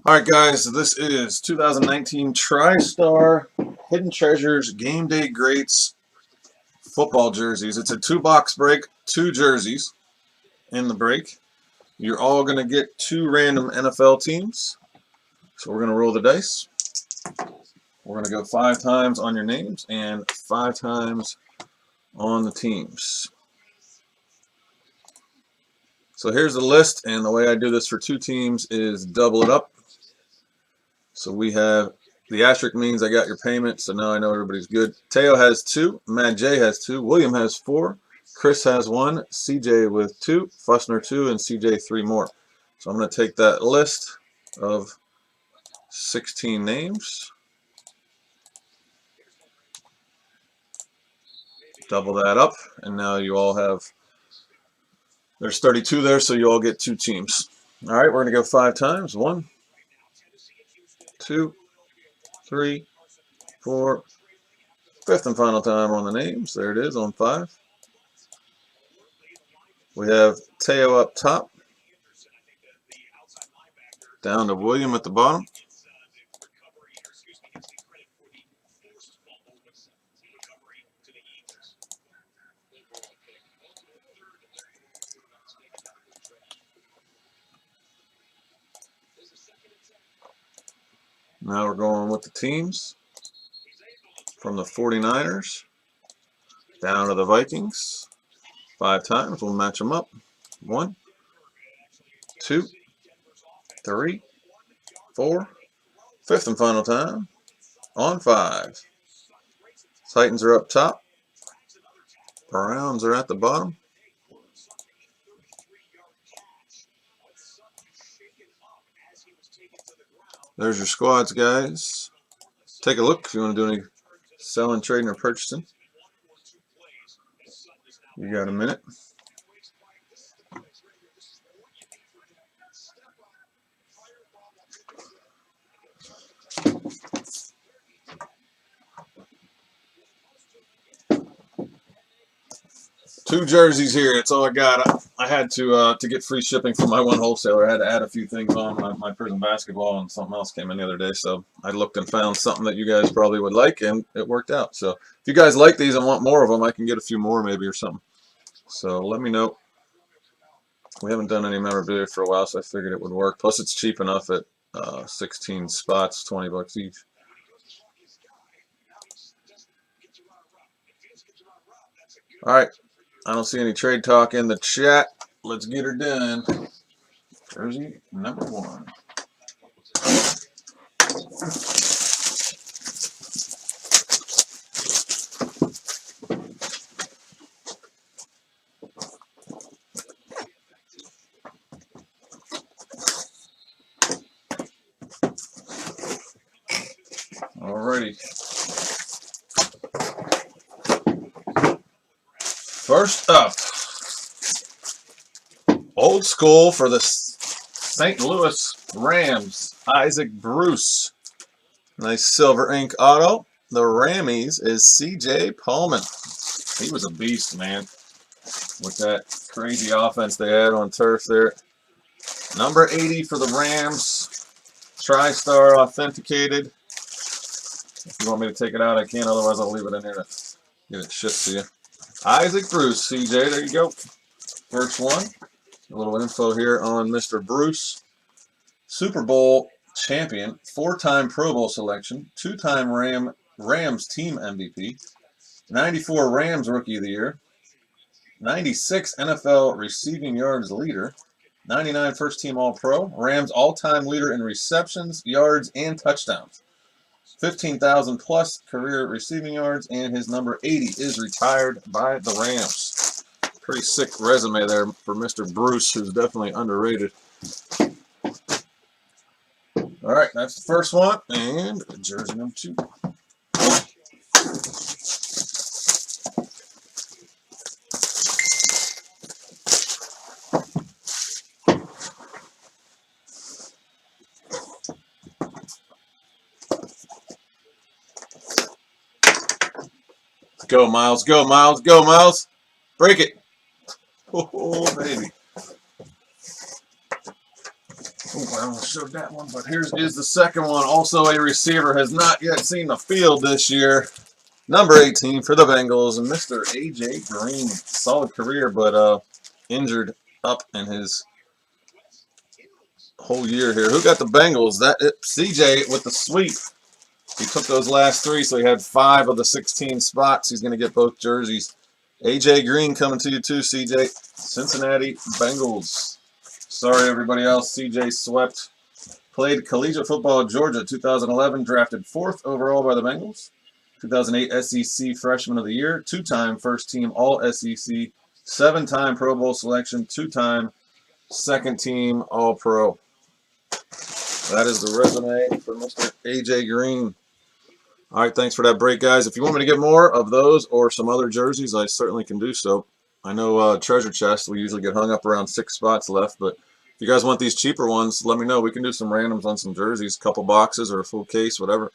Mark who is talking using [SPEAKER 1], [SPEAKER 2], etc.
[SPEAKER 1] All right, guys, this is 2019 TriStar Hidden Treasures Game Day Greats football jerseys. It's a two-box break, two jerseys in the break. You're all going to get two random NFL teams. So we're going to roll the dice. We're going to go 5 times on your names and 5 times on the teams. So here's the list, and the way I do this for two teams is double it up. So we have the asterisk means I got your payment, so now I know everybody's good. Teo has 2, Matt J has 2, William has 4, Chris has 1, CJ with 2, Fussner 2, and CJ 3 more. So I'm going to take that list of 16 names, double that up, and now you all have, there's 32 there, so you all get 2 teams. All right, we're going to go 5 times. 1, 2, 3, 4, 5th and final time on the names. There it is on 5. We have Teo up top, down to William at the bottom. Now we're going with the teams from the 49ers down to the Vikings. 5 times. We'll match them up. 1, 2, 3, 4. 5th and final time on 5. Titans are up top. Browns are at the bottom. There's your squads, guys. Take a look if you want to do any selling, trading, or purchasing. You got a minute. Two jerseys here. That's all I got. I had to get free shipping from my one wholesaler. I had to add a few things on my Prison basketball, and something else came in the other day. So I looked and found something that you guys probably would like, and it worked out. So if you guys like these and want more of them, I can get a few more maybe or something. So let me know. We haven't done any memorabilia for a while, so I figured it would work. Plus, it's cheap enough at 16 spots, 20 bucks each. All right. I don't see any trade talk in the chat. Let's get her done. Jersey number 1. Alrighty. First up, old school for the St. Louis Rams, Isaac Bruce. Nice silver ink auto. The Rammies is C.J. Pullman. He was a beast, man, with that crazy offense they had on turf there. Number 80 for the Rams. TriStar authenticated. If you want me to take it out, I can. Otherwise, I'll leave it in here to get it shipped to you. Isaac Bruce, CJ, there you go. First one. A little info here on Mr. Bruce. Super Bowl champion, 4-time Pro Bowl selection, 2-time Rams team MVP, 94 Rams Rookie of the Year, 96 NFL receiving yards leader, 99 first team All-Pro, Rams all-time leader in receptions, yards, and touchdowns. 15,000 plus career receiving yards, and his number 80 is retired by the Rams. Pretty sick resume there for Mr. Bruce, who's definitely underrated. All right, that's the first one, and jersey number 2. Go, Miles. Go, Miles. Go, Miles. Break it. Oh, baby. Oh, I almost showed that one, but here's is the second one. Also a receiver, has not yet seen the field this year. Number 18 for the Bengals, and Mr. A.J. Green. Solid career, but injured up in his whole year here. Who got the Bengals? CJ with the sweep. He took those last three, so he had 5 of the 16 spots. He's going to get both jerseys. A.J. Green coming to you too, CJ. Cincinnati Bengals. Sorry, everybody else. CJ swept. Played collegiate football at Georgia 2011. Drafted 4th overall by the Bengals. 2008 SEC Freshman of the Year. 2-time first team All SEC. 7-time Pro Bowl selection. 2-time second team All Pro. That is the resume for Mr. A.J. Green. All right, thanks for that break, guys. If you want me to get more of those or some other jerseys, I certainly can do so. I know Treasure Chest, we usually get hung up around 6 spots left, but if you guys want these cheaper ones, let me know. We can do some randoms on some jerseys, a couple boxes or a full case, whatever.